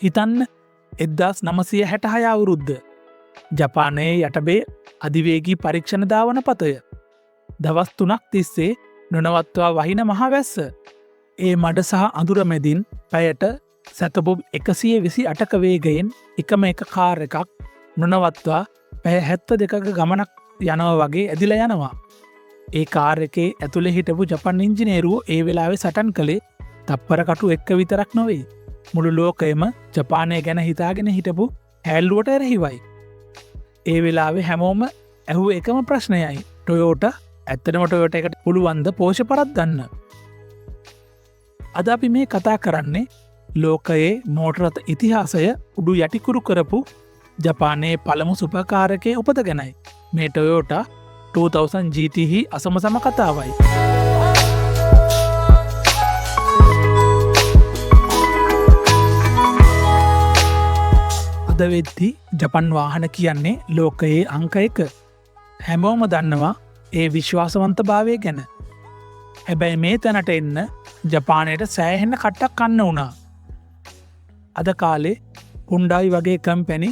හිතන්න 1966 අවුරුද්ද ජපානයේ යටබේ අධිවේගී පරීක්ෂණ ධාවන පතය. දවස් 3ක් තිස්සේ නොනවත්වා වහින මහ වැස්ස. ඒ මඩ සහ අඳුර මැදින් පැයට සැතපුම් 128ක වේගයෙන් එකම එක කාර් එකක් නොනවත්වා පැය 72ක ගමනක් යනවා වගේ ඇදිලා යනවා. ඒ කාර් එකේ ඇතුලේ හිටපු ජපන් ඉංජිනේරුවෝ ඒ වෙලාවේ සටන් කළේ තප්පර කටු එක්ක විතරක් නොවේ. මුළු ලෝකයම ජපානය ගැන හිතාගෙන හිටපු හැල්ලුවට එරෙහිවයි. ඒ වෙලාවේ හැමෝම ඇහුව එකම ප්‍රශ්නයයි. ටොයෝටා ඇත්තටම ටොයෝටා එකට පුළුවන්ද පෝෂ පරද්දන්න? අද අපි මේ කතා කරන්නේ ලෝකයේ මෝටර රථ ඉතිහාසය උඩු යටිකුරු කරපු ජපානයේ පළමු සුපර් එකේ උපත ගැනයි. මේ ටොයෝටා 2000 GT හි අසමසම කතාවයි. අද වෙද්දි ජපන් වාහන කියන්නේ ලෝකයේ අංක 1. හැමෝම දන්නවා ඒ විශ්වාසවන්තභාවය ගැන. හැබැයි මේ තැනට එන්න ජපානයට සෑහෙන කට්ටක් කන්න වුණා. අද කාලේ හුන්ඩායි වගේ කම්පැනි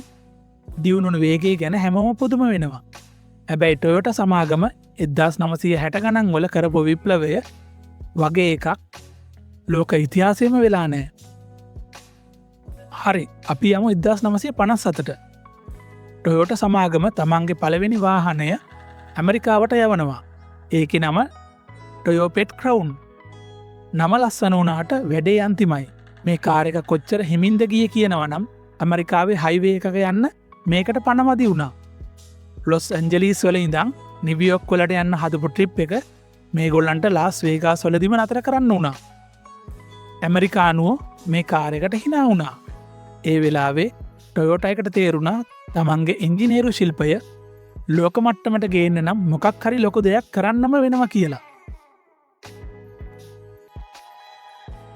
දියුණුණු වේගය ගැන හැමෝම පුදුම වෙනවා. හැබැයි ටොයෝටා සමාගම 1960 ගණන් වල කරපු විප්ලවය වගේ එකක් ලෝක ඉතිහාසයේම වෙලා නැහැ. හරි, අපි යමු 1957ට. ටොයෝටා සමාගම තමන්ගේ පළවෙනි වාහනය ඇමරිකාවට යවනවා. ඒකේ නම ටොයෝපෙට් ක්‍රවුන්. නම ලස්සන වුණාට වැඩේ අන්තිමයි. මේ කාර් එක කොච්චර හිමින්ද ගියේ කියනවා නම් ඇමරිකාවේ හයිවේ එකක යන්න මේකට පණමදි වුණා. ලොස් ඇන්ජලිස් වල ඉඳන් නිව්යෝක් වලට යන්න හදපු ට්‍රිප් එක මේගොල්ලන්ට ලාස් වේගාස් වලදීම නතර කරන්න වුණා. ඇමරිකානුවෝ මේ කාර් එකට hina වුණා. ඒ වෙලාවේ ටොයෝටා එකට තේරුණා තමන්ගේ ඉංජිනේරු ශිල්පය ලෝක මට්ටමට ගේන්න නම් මොකක් හරි ලොකු දෙයක් කරන්නම වෙනවා කියලා.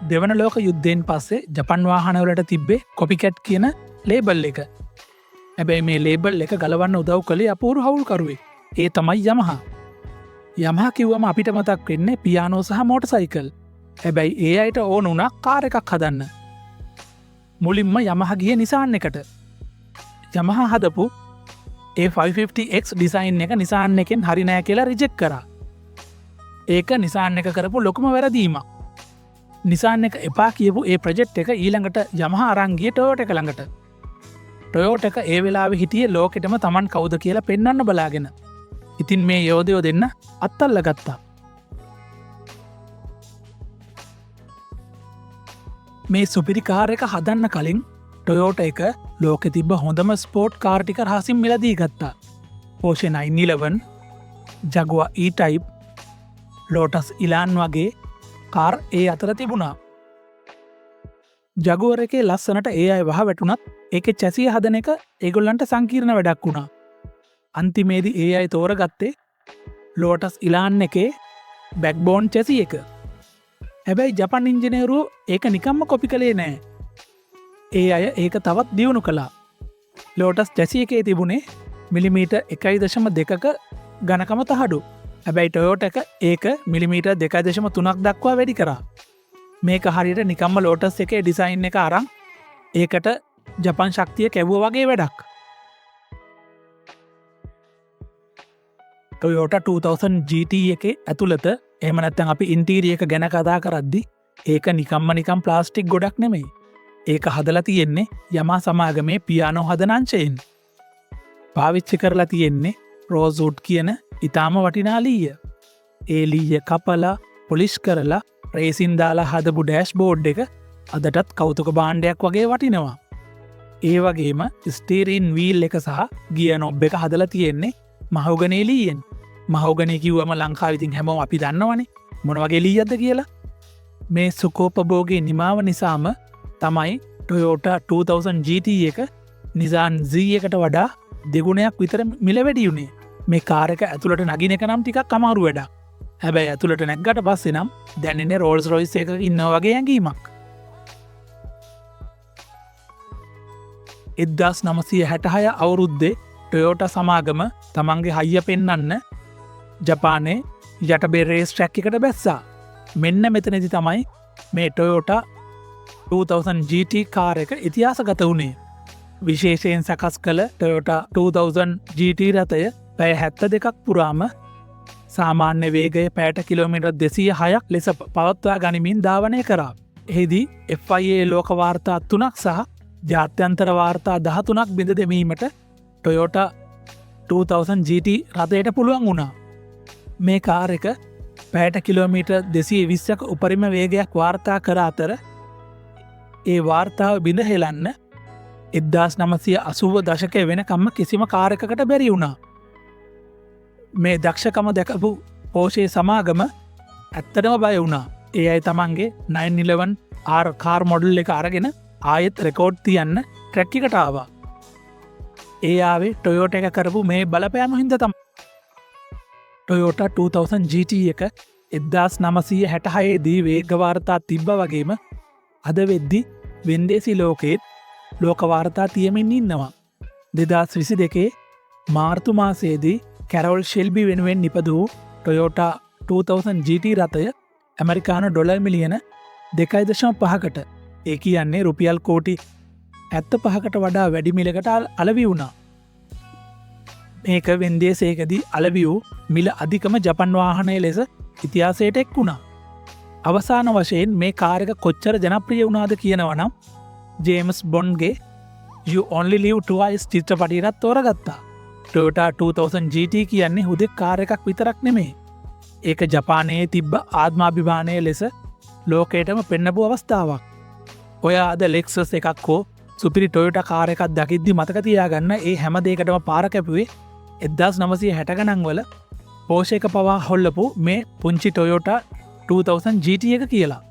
දෙවන ලෝක යුද්ධයෙන් පස්සේ ජපන් වාහනවලට තිබ්බේ කොපිකැට් කියන ලේබල් එක. හැබැයි මේ ලේබල් එක ගලවන්න උදව් කළේ අපූරු හවුල්කරුවෙක්. ඒ තමයි යමහා. යමහා කිව්වම අපිට මතක් වෙන්නේ පියානෝ සහ මෝටර්සයිකල්. හැබැයි ඒ අයට ඕන වුණා කාර් එකක් හදන්න. මුලින්ම යමහා ගියේ නිසාන් එකට. යමහා හදපු A550X ඩිසයින් එක නිසාන් එකෙන් හරි නෑ කියලා රිජෙක්ට් කරා. ඒක නිසාන් එක කරපු ලොකුම වැරදීමක්. නිසාන් එක එපා කියපු ඒ ප්‍රොජෙක්ට් එක ඊළඟට යමහා අරන් ගියේ ටොයෝටා එක ළඟට. ටොයෝටා එක ඒ වෙලාවේ හිටියේ ලෝකෙටම Taman කවුද කියලා පෙන්වන්න බලාගෙන. ඉතින් මේ යෝධයෝ දෙන්න අත්අල්ල ගත්තා. මේ සුපිරි කාර් එක හදන්න කලින් ටොයෝටා එක ලෝකෙ තිබ්බ හොඳම ස්පෝර්ට් කාර් ටික රහසින් මිලදී ගත්තා. Porsche 911, Jaguar E-Type, Lotus Elan වගේ කාර් ඒ අතර තිබුණා. ජගුවර් එකේ ලස්සනට ඒ අය වහ වැටුණත් ඒකේ චැසිය හදන එක ඒගොල්ලන්ට සංකීර්ණ වැඩක් වුණා. අන්තිමේදී ඒ අය තෝරගත්තේ Lotus Elan එකේ බෑක්බෝන් චැසි එක. හැබැයි ජපන් ඉංජිනේරුවෝ ඒක නිකම්ම කොපි කළේ නෑ. ඒ අය ඒක තවත් දියුණු කළා. Lotus චැසි එකේ තිබුණේ මිලිමීටර් 1.2ක ඝනකම තහඩු. හැබැයි ටොයෝටා එක ඒක මිලිමීටර් 2.3ක් දක්වා වැඩි කරා. මේක හරියට නිකම්ම ලෝටස් එකේ ඩිසයින් එක අරන් ඒකට ජපන් ශක්තිය කැවුවා වගේ වැඩක්. ටොයෝටා 2000 GT එකේ ඇතුළත එහෙම නැත්නම් අපි ඉන්ටීරියර් එක ගැන කතා කරද්දි ඒක නිකම් ප්ලාස්ටික් ගොඩක් නෙමෙයි. ඒක හදලා තියෙන්නේ යමහා සමාගමේ පියානෝ හදන අංශයෙන්. පාවිච්චි කරලා තියෙන්නේ රෝස්වුඩ් කියන ඉතාම වටිනා ලීය. ඒ ලීය කපලා පොලිෂ් කරලා රේසින් දාලා හදපු ඩෑෂ්බෝඩ් එක අදටත් කෞතුක භාණ්ඩයක් වගේ වටිනවා. ඒ වගේම ස්ටීරින් වීල් එක සහ ගියර් නොබ් එක හදලා තියෙන්නේ මහෝගනේ ලීයෙන්. මහෝගනේ කිව්වම ලංකාවේ ඉතින් හැමෝම අපි දන්නවනේ මොන වගේ ලීයක්ද කියලා. මේ සුකෝපභෝගී නිමාව නිසාම තමයි ටොයෝටා 2000 GT එක නිසාන් Z එකට වඩා දෙගුණයක් විතර මිල වැඩි වුණේ. මේ කාර් එක ඇතුළට නගින එක නම් ටිකක් අමාරු වැඩක්. හැබැයි ඇතුළට නැග්ගට පස්සේ නම් දැනෙන්නේ රෝල්ස් රොයිස් එකක ඉන්නවා වගේ ඇඟීමක්. 1966 අවුරුද්දේ ටොයෝටා සමාගම තමන්ගේ හයිය පෙන්වන්න ජපානයේ යටබේ රේස් ට්‍රැක් එකට බැස්සා. මෙන්න මෙතනදි තමයි මේ ටොයෝටා 2000 GT කාර් එක ඉතිහාසගත වුණේ. විශේෂයෙන් සකස් කළ Toyota 2000 GT රථය පැය 72ක් පුරාම සාමාන්‍ය වේගය පැයට කිලෝමීටර් 206ක් ලෙස පවත්වා ගනිමින් ධාවනය කරා. එහිදී FIA ලෝක වාර්තා 3ක් සහ ජාත්‍යන්තර වාර්තා 13ක් බිඳ දෙමීමට Toyota 2000 GT රථයට පුළුවන් වුණා. මේ කාර් එක පැයට කිලෝමීටර් 220ක උපරිම වේගයක් වාර්තා කර අතර ඒ වාර්තාව බිඳ හෙලන්න 1980 දශකය වෙනකම්ම කිසිම කාර් එකකට බැරි වුණා. මේ දක්ෂකම දැකපු පෝෂේ සමාගම ඇත්තටම බය වුණා. ඒ අය තමන්ගේ 911 R කාර් මොඩල් එක අරගෙන ආයෙත් රෙකෝඩ් තියන්න ට්‍රැක් එකට ආවා. ඒ ආවේ Toyota එක කරපු මේ බලපෑම හින්දා තමයි. Toyota 2000 GT එක 1966 දී වේග වාර්තා තිබ්බ වගේම අද වෙද්දි වෙන්දේසි ලෝකෙත් ලෝක වාර්තා තියමින් ඉන්නවා. 2022 මාර්තු මාසයේදී කැරොල් ෂෙල්බි වෙනුවෙන් නිපදවූ Toyota 2000 GT රථය ඇමරිකානු ඩොලර් මිලියන 2.5කට ඒ කියන්නේ රුපියල් කෝටි 75කට වඩා වැඩි මිලකට අලවි වුණා. මේක වෙන්දේසේකදී අලවි වූ මිල අධිකම ජපන් වාහනය ලෙස ඉතිහාසයට එක් වුණා. අවසාන වශයෙන් මේ කාර් එක කොච්චර ජනප්‍රිය වුණාද කියනවනම් ජේම්ස් බොන්ඩ්ගේ You Only Live Twice චිත්‍රපටියටත් තෝරගත්තා. Toyota 2000 GT කියන්නේ හුදෙක් කාර් එකක් විතරක් නෙමේ. ඒක ජපානයේ තිබ්බ ආත්මාභිමානය ලෙස ලෝකයටම පෙන්නපු අවස්ථාවක්. ඔය අද Lexus එකක් හෝ සුපිරි Toyota කාර් එකක් දකිද්දි මතක තියාගන්න ඒ හැම දෙයකටම පාර කැපුවේ 1960 ගණන් වල Porsche එක පවා හොල්ලපු මේ පුංචි Toyota 2000 GT එක කියලා.